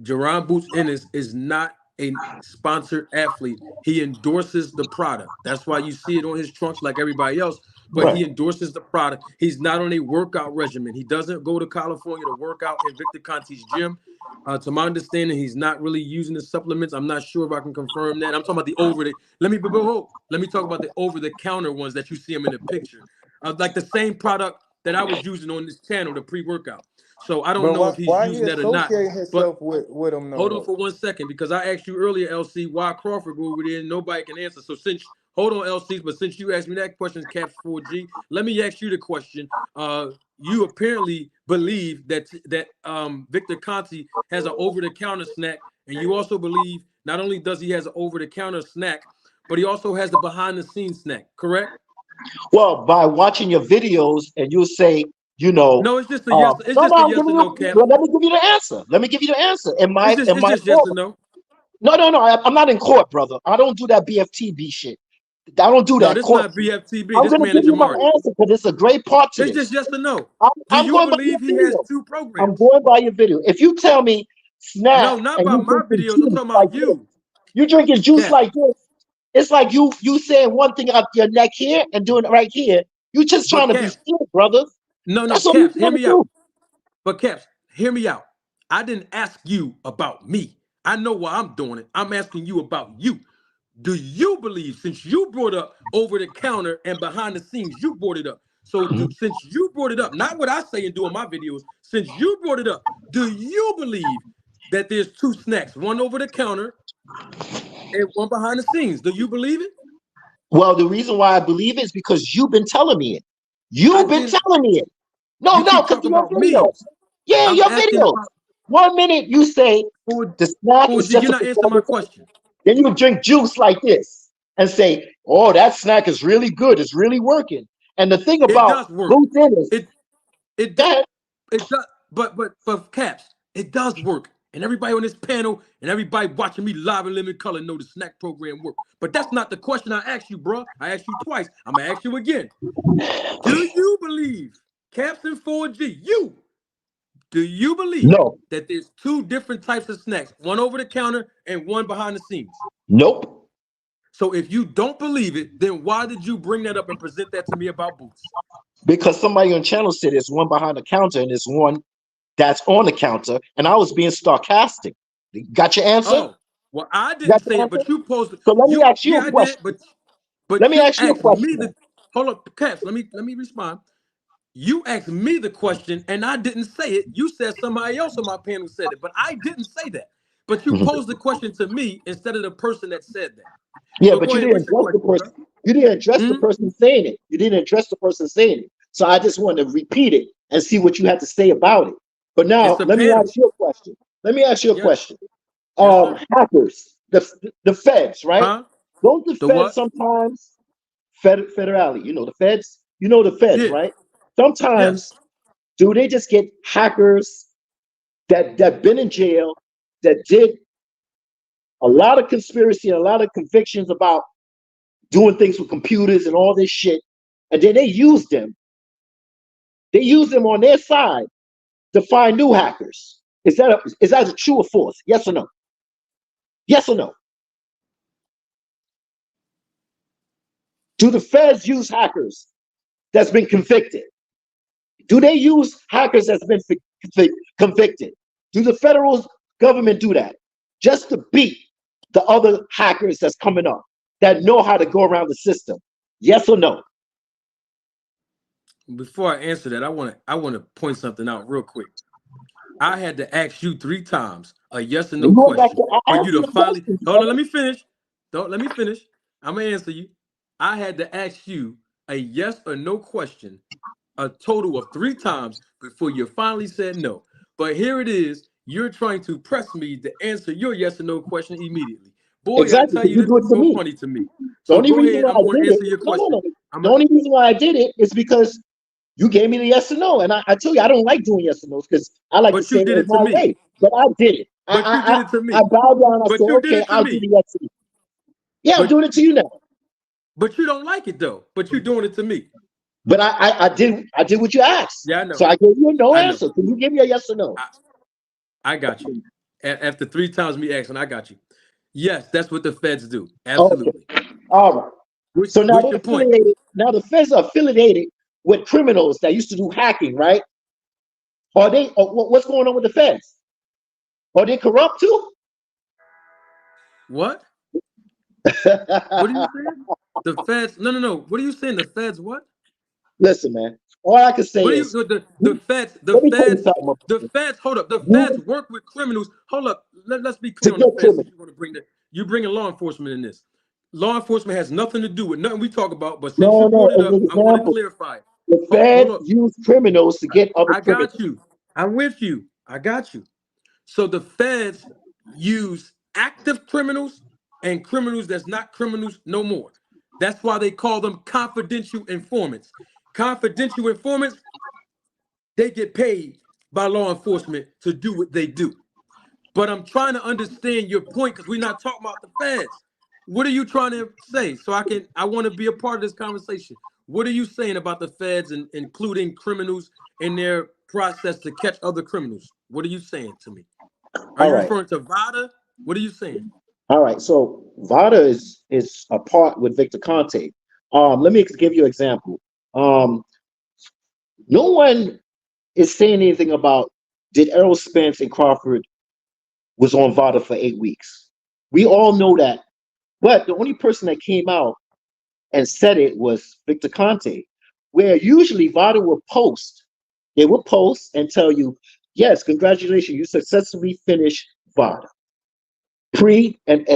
Jerron Boots Ennis is not a sponsored athlete. He endorses the product. That's why you see it on his trunks like everybody else. But Right. he endorses the product. He's not on a workout regimen. He doesn't go to California to work out in Victor Conte's gym. To my understanding, he's not really using the supplements. I'm not sure if I can confirm that. I'm talking about the over the. Let me talk about the over the counter ones that you see him in the picture. Like the same product that I was using on this channel, the pre workout. So I don't But know if he's why he using that or not. associating But himself with him hold on though? for 1 second because I asked you earlier, LC, why Crawford go over there and nobody can answer. So since hold on, LC, but since you asked me that question, Caps 4G, let me ask you the question. You apparently believe that Victor Conte has an over-the-counter snack, and you also believe not only does he has an over-the-counter snack, but he also has the behind-the-scenes snack. Correct? Well, by watching your videos, and you'll say, you know, No, it's just a yes. It's no, just no, a I'm yes or giving no, you. Caps. Well, let me give you the answer. Let me give you the answer. In It's my just yes or form. no. No, no, no. I'm not in court, brother. I don't do that BFTB shit. I don't do No, that this court not shit. BFTB. I'm This gonna give Manager you my Martin. answer because it's a great part to It's just this. yes or no. I'm, Do I'm you going by your believe he has video. two I'm programs? going by your video. If you tell me snack No, not and by you my drinking videos. I'm juice talking like about this, you, you drinking juice Cap. like this, it's like you saying one thing out your neck here and doing it right here. You just But trying to be Caps, slick, brother. no, That's what you Caps, hear trying to me do. out. But Caps, hear me out. I didn't ask you about me. I know why I'm doing it. I'm asking you about you. Do you believe, since you brought up over the counter and behind the scenes, you brought it up. So since you brought it up, not what I say and do in my videos, since you brought it up, do you believe that there's two snacks, one over the counter and one behind the scenes? Do you believe it? Well, the reason why I believe it is because you've been telling me it. I You've been didn't. telling me it. No, You no, keep because of talking your about me. videos. Yeah, I'm your asking videos. about 1 minute you say four. the snack is 4G. just You're a not answering my performance. question. Then you drink juice like this and say, "Oh, that snack is really good. It's really working." And the thing It about does work. Booth is It it do- that it does. But Caps, it does work. And everybody on this panel and everybody watching me live in living color know the snack program work. But that's not the question I asked you, bro. I asked you twice. I'm gonna ask you again. Do you believe, Captain 4G? Do you believe no, that there's two different types of snacks, one over the counter and one behind the scenes? nope. So if you don't believe it, then why did you bring that up and present that to me about boots? Because somebody on the channel said there's one behind the counter and there's one that's on the counter, and I was being sarcastic. Got your answer? Oh, well, I didn't Got say your it, answer? but you posed So let me you. ask you Yeah, a I did, question. Let but me you ask you a asked me question. the hold up, Caps. Let me respond. You asked me the question, and I didn't say it. You said somebody else on my panel said it, but I didn't say that. But you Mhm. posed the question to me instead of the person that said that. Yeah, So but go you ahead. didn't What's your address the question, bro? person. You didn't address the Mhm. person saying it. You didn't address the person saying it. So I just wanted to repeat it and see what you had to say about it. But It's now a let me panel. ask you a question. Let me ask you a Yes, question. yes, sir. Hackers, the feds, right? Huh? Don't the The feds what? sometimes federally? You know the feds. You know the feds, Yeah. right? Yes. Sometimes do they just get hackers that been in jail that did a lot of conspiracy and a lot of convictions about doing things with computers and all this shit, and then they use them. They use them on their side to find new hackers. Is that a true or false? Yes or no? Yes or no? Do the feds use hackers that's been convicted? Do they use hackers that's been convicted? Do the federal government do that just to beat the other hackers that's coming up that know how to go around the system? Yes or no? Before I answer that, I want to point something out real quick. I had to ask you 3 times a yes or You no go back question to for you answer to the finally question, hold on. brother. Let me finish. Don't let me finish. I'm gonna answer you. I had to ask you a yes or no question a total of 3 times before you finally said no. But here it is. You're trying to press me to answer your yes or no question immediately. Boy, I Exactly, tell because you, you this do it is to so me. funny to me. The So only go reason ahead. why I'm I going to did it, answer your no, no, question. no. The only reason why I did it is because you gave me the yes or no. And I tell you, I don't like doing yes or no's because I like to But you say did it it to my me. way. But I did it. But you did it to I me. bowed down. I But said, you did okay, it to I'll do me. the yes. Yeah, I'm But doing it to you now. but you don't like it though. But you're doing it to me. But I did what you asked. Yeah, I So know. I gave you a no I know. answer. Can you give me a yes or no? I, I got you. After 3 times me asking, I got you. Yes, that's what the feds do. Okay. Absolutely. All right. So now What's they're your point? affiliated. Now the feds are affiliated with criminals that used to do hacking, right? Are they? What's going on with the feds? Are they corrupt too? What? What are you saying? The feds? No, no, no. What are you saying? The feds? What? Listen, man. All I can say What are you? is, The feds? The let me tell you feds? something. The feds? Hold up. The feds You work with criminals. Hold up. Let's be to clear on the get feds. Since criminals. you want to bring that, you bringing law enforcement in this. Law enforcement has nothing to do with nothing we talk about. But since you No, no. brought it As up, an I want to example, clarify. the Hold feds up. use criminals to get other I got criminals. you. I'm with you. I got you. So the feds use active criminals and criminals that's not criminals no more. That's why they call them confidential informants. Confidential informants, they get paid by law enforcement to do what they do. But I'm trying to understand your point because we're not talking about the feds. What are you trying to say? So I want to be a part of this conversation. What are you saying about the feds and including criminals in their process to catch other criminals? What are you saying to me? Are All you right. referring to VADA? What are you saying? All right. So VADA is a part with Victor Conte. Let me give you an example. Um, no one is saying anything about did Errol Spence and Crawford was on VADA for 8 weeks. We all know that. But the only person that came out and said it was Victor Conte, where usually VADA will post. They will post and tell you, yes, congratulations, you successfully finished VADA. Pre and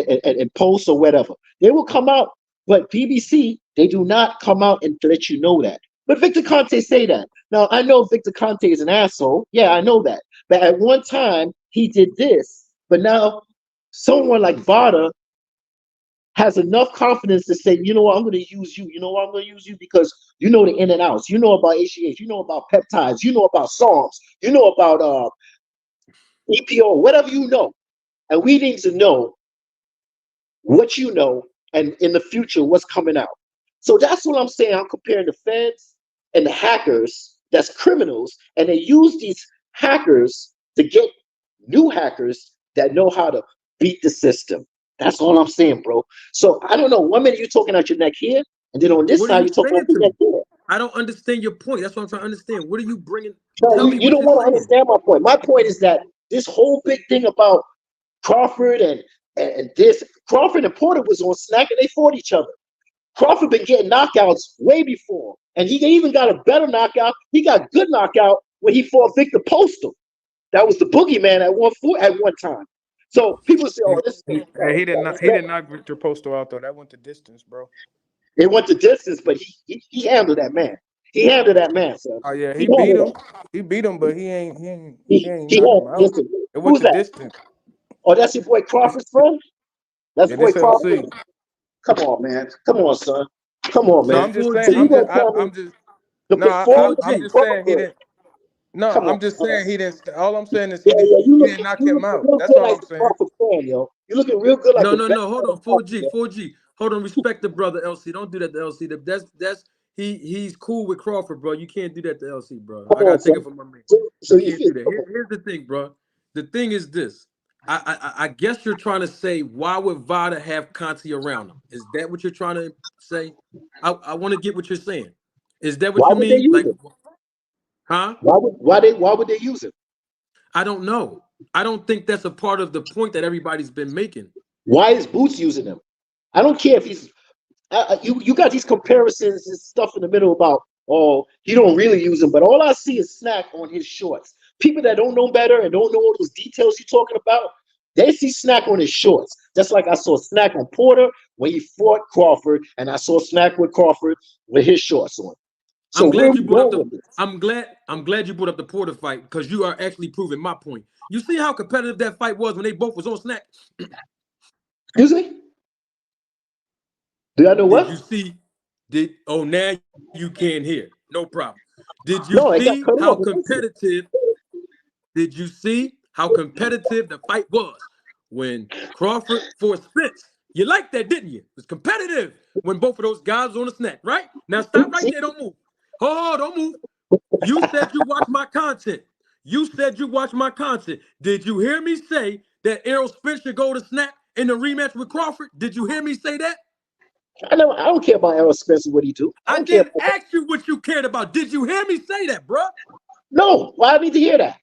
post or whatever. They will come out, but BBC, they do not come out and let you know that. But Victor Conte say that. Now, I know Victor Conte is an asshole. Yeah, I know that. But at one time, he did this. But now, someone like VADA has enough confidence to say, you know what, I'm going to use you. You know what, I'm going to use you because you know the in and outs. You know about HGH. You know about peptides. You know about SARMs. You know about EPO, whatever you know. And we need to know what you know and in the future what's coming out. So that's what I'm saying. I'm comparing the feds and the hackers, that's criminals, and they use these hackers to get new hackers that know how to beat the system. That's all I'm saying, bro. So I don't know. 1 minute you're talking out your neck here, and then on this What are side you you're talking out saying your to neck me? here. I don't understand your point. That's what I'm trying to understand. What are you bringing? No, Tell me you what don't you're want to saying. understand my point. My point is that this whole big thing about Crawford and this Crawford and Porter was on SNAC and they fought each other. Crawford been getting knockouts way before, and he even got a better knockout. He got good knockout when he fought Victor Postal. That was the boogeyman at one time. So people say, "Oh, this is He, hey, he did not Victor Postal out though. That went the distance, bro. it went the distance," but he handled that man. He handled that man, son. Oh yeah, He he beat handled him. that. He beat him, but he ain't He knock had him out. listen. It went Who's the that? distance. Oh, that's your boy It's, Crawford's friend. That's yeah, boy this Crawford. LC. Come on, man. Come on, son. Come on, No, So man. I'm just 4G, saying. So you I'm just. gonna tell me I'm just. the No, I'm performance of 4G. just saying he Crawford? didn't. No, Come I'm on, just son. saying he didn't. All I'm saying is Yeah, yeah. he didn't knock You him looking out. real That's good all like I'm a saying. Crawford fan, yo. You looking real good like No, a no, best no. Hold fan on. of Crawford, 4G, yo. 4G. Hold on. Respect the brother LC. Don't do that to LC. That's he's cool with Crawford, bro. You can't do that to LC, bro. Come I on, gotta take son. it from my man. So You you can't feel do that. come on. Here's the thing, bro. The thing is this. I guess you're trying to say why would VADA have Conti around him? Is that what you're trying to say? I want to get what you're saying. Is that what Why you would they mean? use Like, him? huh? Why would they use him? I don't know. I don't think that's a part of the point that everybody's been making. Why is Boots using him? I don't care if he's you got these comparisons and stuff in the middle about oh he don't really use him, but all I see is SNAC on his shorts. People that don't know better and don't know all those details you're talking about, they see SNAC on his shorts. Just like I saw SNAC on Porter when he fought Crawford, and I saw SNAC with Crawford with his shorts on. So I'm where are glad we you brought up going the. with this? I'm glad you brought up the Porter fight because you are actually proving my point. You see how competitive that fight was when they both was on SNAC. Excuse me? Do I know Did you what? see? Did now you can hear? No problem. Did you No, it got see cut how off. Listen. competitive? Did you see how competitive the fight was when Crawford for Spence? You liked that, didn't you? It was competitive when both of those guys on the SNAC, right? Now stop right See? there. Don't move. Oh, don't move. You said you watch my content. You said you watch my content. Did you hear me say that Errol Spence should go to SNAC in the rematch with Crawford? Did you hear me say that? I don't care about Errol Spence and what he do. I I don't care. didn't ask you what you cared about. Did you hear me say that, bruh? No, why I need to hear that?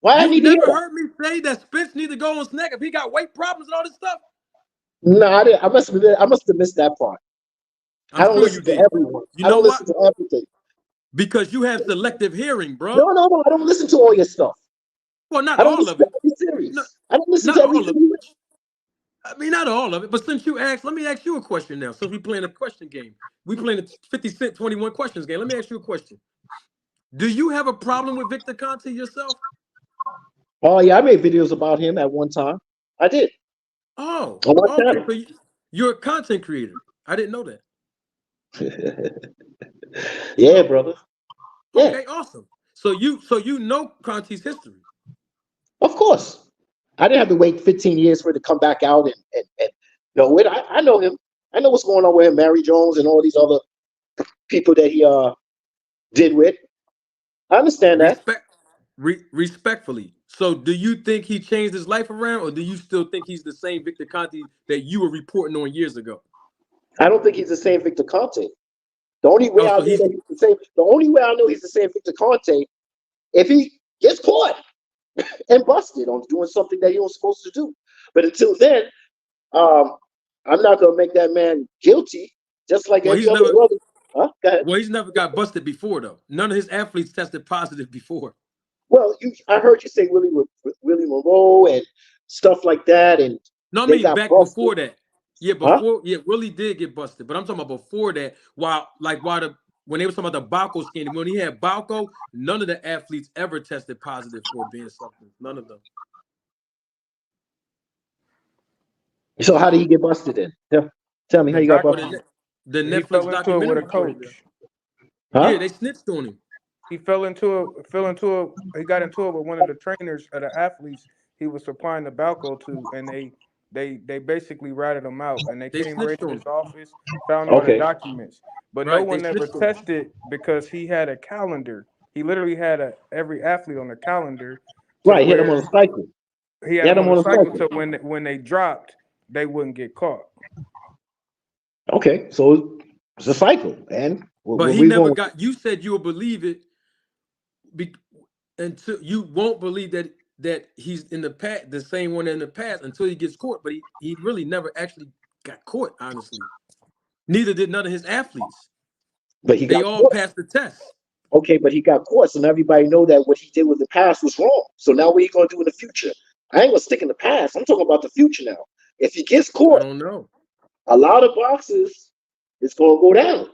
Why I You need to hear never that? heard me say that Spence need to go on SNAC if he got weight problems and all this stuff? No, I didn't. I must have missed that part. I I'm don't sure you listen to did. everyone. You I know don't what? listen to everything. Because you have selective hearing, No, bro. no, no. I don't listen to all your stuff. Well, not I don't all listen of to it. every No, series. I don't listen to not all of everything. it. I mean, not all of it. But since you asked, let me ask you a question now. Since we playing a question game, we playing a 50 Cent 21 questions game. Let me ask you a question. Do you have a problem with Victor Conte yourself? Oh yeah, I made videos about him at one time. I did. Oh, On my okay. channel. So you're a content creator. I didn't know that. Yeah, brother. Yeah, Okay, awesome. So you know Conte's history. of course. I didn't have to wait 15 years for it to come back out and know it. I know him. I know what's going on with him, Mary Jones and all these other people that he did with. I understand that. Respectfully. So do you think he changed his life around, or do you still think he's the same Victor Conte that you were reporting on years ago? I don't think he's the same Victor Conte. The only way Oh, I so know he's that he's the same, the only way I know he's the same Victor Conte, if he gets caught and busted on doing something that he was supposed to do. But until then, um, I'm not gonna make that man guilty, just like well, every he's other never brother. Huh? Go ahead. well, he's never got busted before though. None of his athletes tested positive before. Well, I heard you say Willie Monroe and stuff like that, and No, I they mean got back busted. before that. Yeah, Huh? Willie did get busted, but I'm talking about before that. When they were talking about the Balco skin, when he had Balco, none of the athletes ever tested positive for being something. None of them. So how did he get busted then? Tell me how The you got Well, document. busted. the He Netflix fell into it with a documentary showed that. coach. Yeah, Huh? they snitched on him. He he got into it with one of the trainers of the athletes he was supplying the Balco to, and they basically ratted him out, and they They came right snitched to on his him. office, found all the Okay. documents, but no Right, they one ever snitched on him. tested because he had a calendar. He literally had every athlete on the calendar to Right. He had him on where a cycle. he He had had them him on a on a cycle cycle. to when they dropped, they wouldn't get caught. Okay. So it's a cycle, and But where he we never going? got. You said you'll believe it be, until you won't believe that he's in the past, the same one in the past, until he gets caught. But he really never actually got caught. Honestly, neither did none of his athletes. But he They got all caught. passed the test. Okay, but he got caught, so now everybody know that what he did with the past was wrong. So now what are you gonna do in the future? I ain't gonna stick in the past. I'm talking about the future now. If he gets I caught, don't know. a lot of boxes is gonna go down.